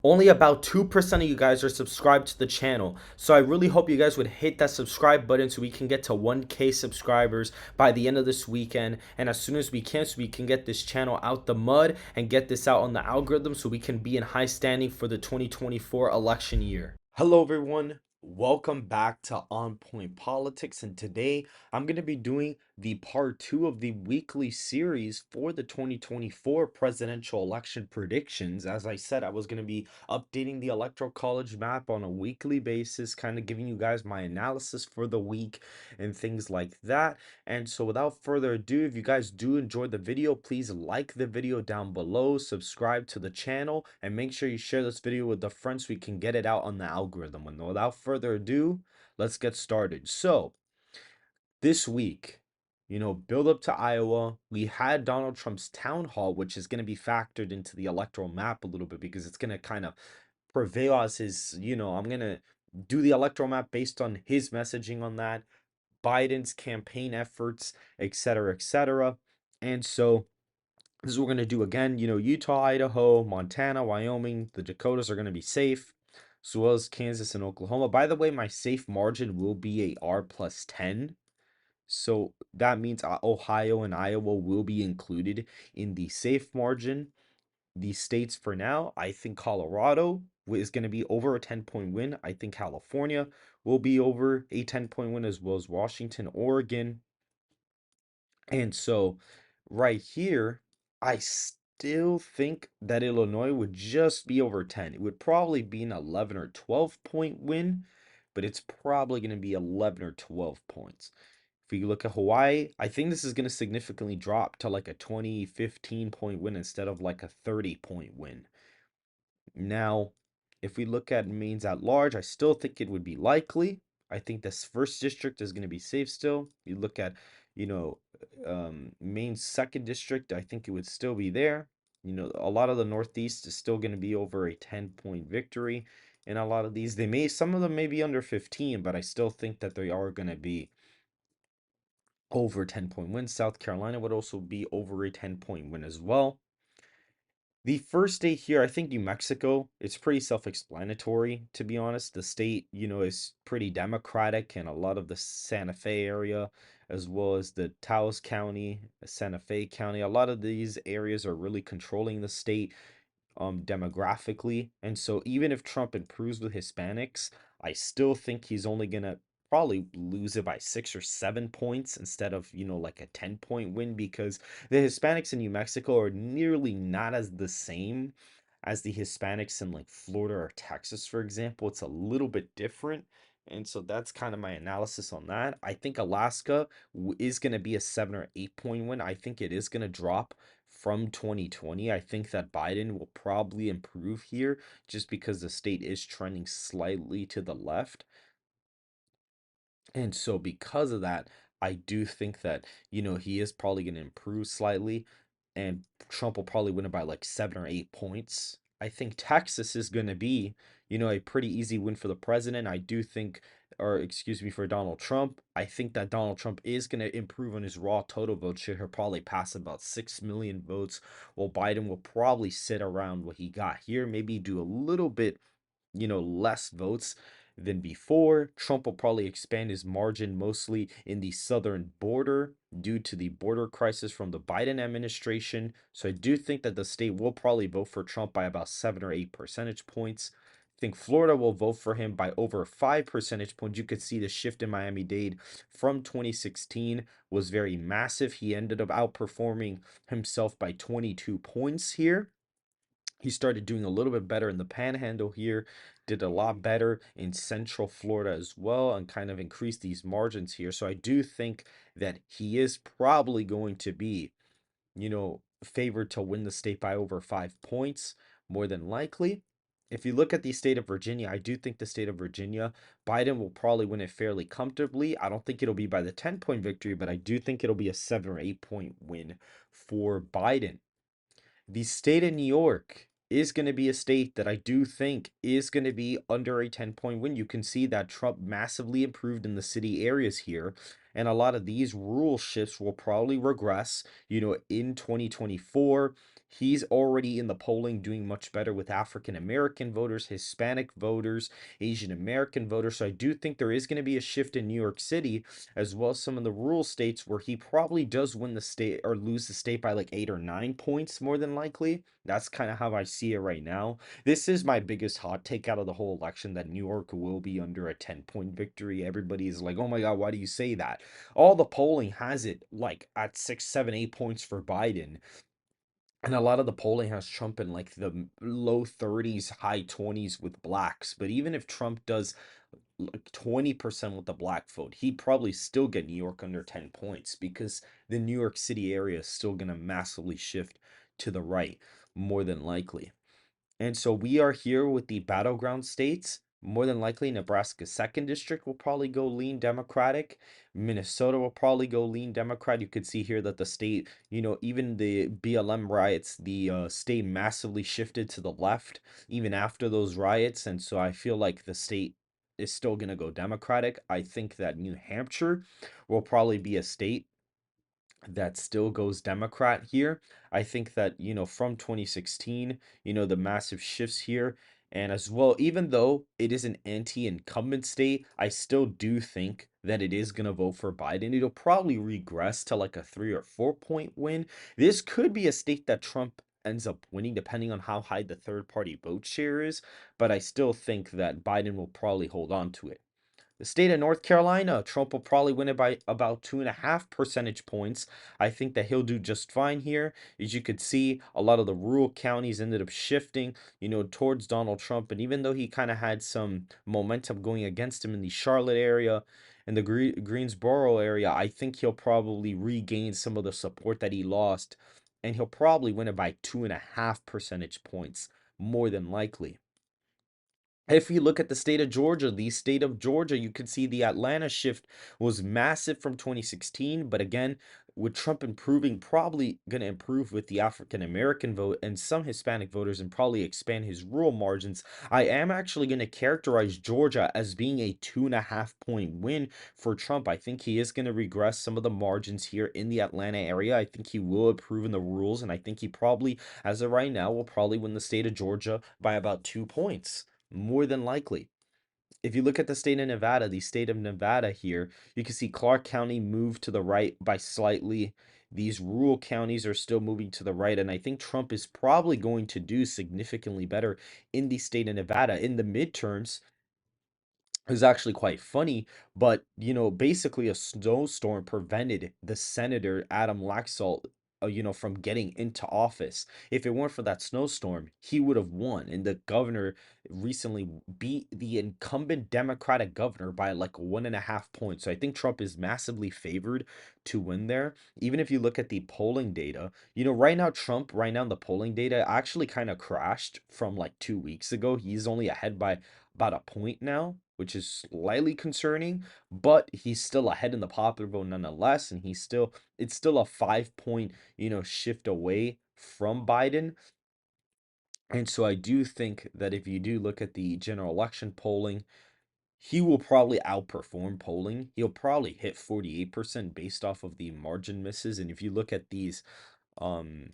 Only about 2% of you guys are subscribed to the channel. So I really hope you guys would hit that subscribe button so we can get to 1K subscribers by the end of this weekend. And as soon as we can, so we can get this channel out the mud and get this out on the algorithm so we can be in high standing for the 2024 election year. Hello, everyone. Welcome back to On Point Politics. And today I'm going to be doing the part two of the weekly series for the 2024 presidential election predictions. As I said, I was going to be updating the electoral college map on a weekly basis, kind of giving you guys my analysis for the week and things like that. And so without further ado, if you guys do enjoy the video, please like the video down below, subscribe to the channel, and make sure you share this video with the friends so we can get it out on the algorithm. And without further ado, let's get started. So this week, build up to Iowa, we had Donald Trump's town hall, which is going to be factored into the electoral map a little bit because it's going to kind of prevail as his, I'm going to do the electoral map based on his messaging on that, Biden's campaign efforts, etc., etc. And so this is what we're going to do again. Utah, Idaho, Montana, Wyoming, the Dakotas are going to be safe, as well as Kansas and Oklahoma. By the way, my safe margin will be a R plus 10. So that means Ohio and Iowa will be included in the safe margin. The states for now, I think Colorado is going to be over a 10-point win. I think California will be over a 10-point win, as well as Washington, Oregon. And so right here, I still think that Illinois would just be over 10. It would probably be an 11 or 12-point win, but it's probably going to be 11 or 12 points. If you look at Hawaii, I think this is going to significantly drop to like a 20, 15-point win instead of like a 30-point win. Now, if we look at Maine's at large, I still think it would be likely. I think this first district is going to be safe still. You look at, you know, Maine's second district, I think it would still be there. A lot of the Northeast is still going to be over a 10-point victory. And a lot of these, some of them may be under 15, but I still think that they are going to be over 10-point wins. South Carolina would also be over a 10-point win as well. The first state here, I think New Mexico, it's pretty self-explanatory, to be honest. The state, is pretty democratic, and a lot of the Santa Fe area, as well as the Taos County, Santa Fe County, a lot of these areas are really controlling the state demographically. And so even if Trump improves with Hispanics, I still think he's only gonna probably lose it by 6 or 7 points instead of, like a 10-point win, because the Hispanics in New Mexico are nearly not as the same as the Hispanics in like Florida or Texas, for example. It's a little bit different. And so that's kind of my analysis on that. I think Alaska is going to be a 7 or 8 point win. I think it is going to drop from 2020. I think that Biden will probably improve here just because the state is trending slightly to the left. And so because of that, I do think that, he is probably going to improve slightly and Trump will probably win it by like 7 or 8 points. I think Texas is going to be, a pretty easy win for the president. I do think, or excuse me, for Donald Trump. I think that Donald Trump is going to improve on his raw total vote share. He'll probably pass about 6 million votes, while Biden will probably sit around what he got here, maybe do a little bit less votes than before. Trump will probably expand his margin mostly in the southern border due to the border crisis from the Biden administration. So I do think that the state will probably vote for Trump by about 7 or 8 percentage points. I think Florida will vote for him by over 5 percentage points. You could see the shift in Miami-Dade from 2016 was very massive. He ended up outperforming himself by 22 points here. He started doing a little bit better in the panhandle here, did a lot better in central Florida as well, and kind of increased these margins here. So I do think that he is probably going to be, favored to win the state by over 5 points, more than likely. If you look at the state of Virginia, I do think the state of Virginia, Biden will probably win it fairly comfortably. I don't think it'll be by the 10-point victory, but I do think it'll be a 7 or 8 point win for Biden. The state of New York is going to be a state that I do think is going to be under a 10-point win. You can see that Trump massively improved in the city areas here. And a lot of these rule shifts will probably regress, in 2024. He's already in the polling doing much better with African American voters, Hispanic voters, Asian American voters. So I do think there is going to be a shift in New York City, as well as some of the rural states where he probably does win the state or lose the state by like 8 or 9 points more than likely. That's kind of how I see it right now. This is my biggest hot take out of the whole election, that New York will be under a 10-point victory. Everybody is like, oh my God, why do you say that? All the polling has it like at 6, 7, 8 points for Biden. And a lot of the polling has Trump in like the low 30s, high 20s with blacks. But even if Trump does like 20% with the black vote, he'd probably still get New York under 10 points because the New York City area is still going to massively shift to the right, more than likely. And so we are here with the battleground states. More than likely, Nebraska's second district will probably go lean Democratic. Minnesota will probably go lean Democrat. You could see here that the state, even the BLM riots, the state massively shifted to the left even after those riots. And so I feel like the state is still going to go Democratic. I think that New Hampshire will probably be a state that still goes Democrat here. I think that, from 2016, the massive shifts here. And as well, even though it is an anti-incumbent state, I still do think that it is going to vote for Biden. It'll probably regress to like a 3 or 4 point win. This could be a state that Trump ends up winning, depending on how high the third party vote share is. But I still think that Biden will probably hold on to it. The state of North Carolina, Trump will probably win it by about 2.5 percentage points. I think that he'll do just fine here. As you could see, a lot of the rural counties ended up shifting, towards Donald Trump. And even though he kind of had some momentum going against him in the Charlotte area and the Greensboro area, I think he'll probably regain some of the support that he lost. And he'll probably win it by 2.5 percentage points, more than likely. If you look at the state of Georgia, you can see the Atlanta shift was massive from 2016. But again, with Trump improving, probably going to improve with the African American vote and some Hispanic voters and probably expand his rural margins. I am actually going to characterize Georgia as being a 2.5 point win for Trump. I think he is going to regress some of the margins here in the Atlanta area. I think he will improve in the rules, and I think he probably, as of right now, will probably win the state of Georgia by about 2 points, more than likely. If you look at the state of Nevada here, you can see Clark County moved to the right by slightly. These rural counties are still moving to the right, and I think Trump is probably going to do significantly better in the state of Nevada in the midterms. Is actually quite funny, but basically a snowstorm prevented the senator Adam Laxalt, from getting into office. If it weren't for that snowstorm, he would have won, and the governor recently beat the incumbent Democratic governor by like 1.5 points. So I think Trump is massively favored to win there. Even if you look at the polling data, right now Trump, right now in the polling data, actually kind of crashed from like 2 weeks ago. He's only ahead by about a point now, which is slightly concerning, but he's still ahead in the popular vote nonetheless, and it's still a 5 point, shift away from Biden. And so I do think that if you do look at the general election polling, he will probably outperform polling. He'll probably hit 48% based off of the margin misses. And if you look at these, um,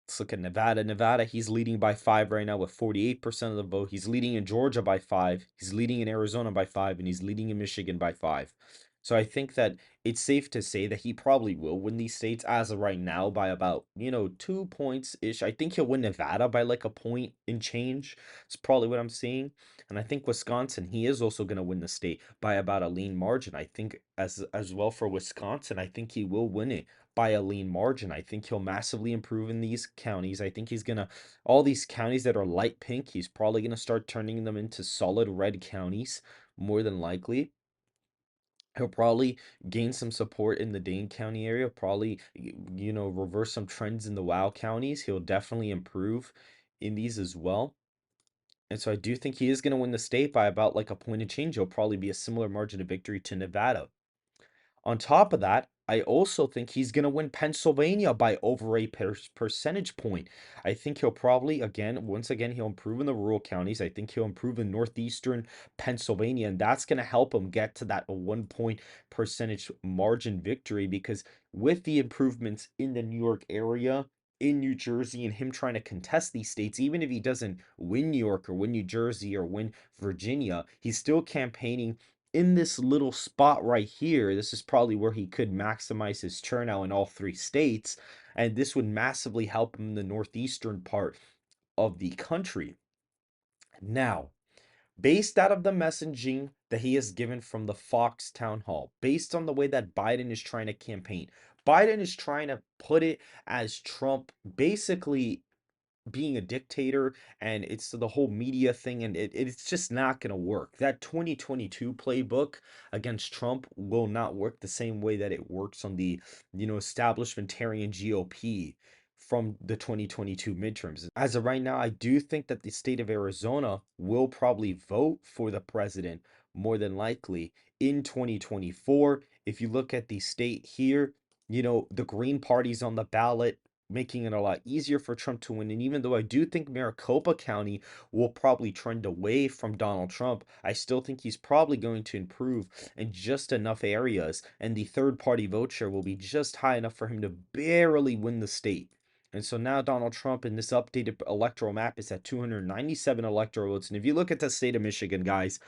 let's look at Nevada. Nevada, he's leading by 5 right now with 48% of the vote. He's leading in Georgia by 5. He's leading in Arizona by 5. And he's leading in Michigan by 5. So I think that it's safe to say that he probably will win these states as of right now by about, 2 points ish. I think he'll win Nevada by like a point and change. It's probably what I'm seeing. And I think Wisconsin, he is also going to win the state by about a lean margin. I think as well for Wisconsin, I think he will win it by a lean margin. I think he'll massively improve in these counties. I think he's going to, all these counties that are light pink, he's probably going to start turning them into solid red counties, more than likely. He'll probably gain some support in the Dane County area, probably, reverse some trends in the WoW counties. He'll definitely improve in these as well. And so I do think he is going to win the state by about like a point of change. It'll probably be a similar margin of victory to Nevada. On top of that, I also think he's going to win Pennsylvania by over a percentage point. I think he'll probably, again, once again, he'll improve in the rural counties. I think he'll improve in northeastern Pennsylvania, and that's going to help him get to that 1 point percentage margin victory because with the improvements in the New York area, in New Jersey, and him trying to contest these states, even if he doesn't win New York or win New Jersey or win Virginia, he's still campaigning in this little spot right here. This is probably where he could maximize his turnout in all three states, and this would massively help him in the northeastern part of the country. Now, based out of the messaging that he has given from the Fox town hall, based on the way that Biden is trying to campaign, Biden is trying to put it as Trump basically being a dictator, and it's the whole media thing, and it's just not going to work. That 2022 playbook against Trump will not work the same way that it works on the establishmentarian GOP from the 2022 midterms. As of right now, I do think that the state of Arizona will probably vote for the president more than likely in 2024. If you look at the state here, the Green Party's on the ballot, making it a lot easier for Trump to win. And even though I do think Maricopa County will probably trend away from Donald Trump, I still think he's probably going to improve in just enough areas, and the third party vote share will be just high enough for him to barely win the state. And so now Donald Trump in this updated electoral map is at 297 electoral votes. And if you look at the state of Michigan, guys,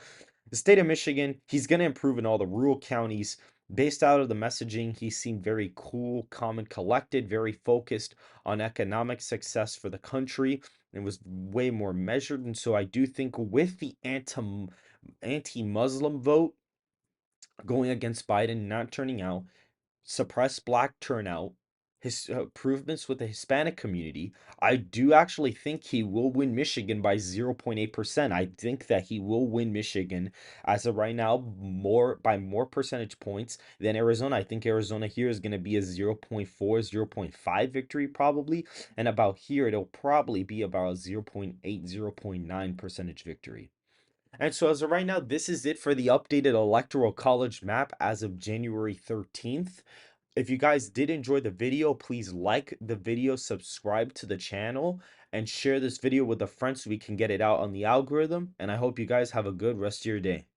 the state of Michigan, he's going to improve in all the rural counties. Based out of the messaging, he seemed very cool, calm, and collected, very focused on economic success for the country, and was way more measured. And so I do think with the anti-Muslim vote going against Biden, not turning out, suppressed black turnout, his improvements with the Hispanic community, I do actually think he will win Michigan by 0.8%. I think that he will win Michigan as of right now more percentage points than Arizona. I think Arizona here is going to be a 0.4, 0.5 victory probably, and about here it'll probably be about a 0.8, 0.9 percentage victory. And so as of right now, this is it for the updated Electoral College map as of January 13th. If you guys did enjoy the video, please like the video, subscribe to the channel, and share this video with a friend so we can get it out on the algorithm. And I hope you guys have a good rest of your day.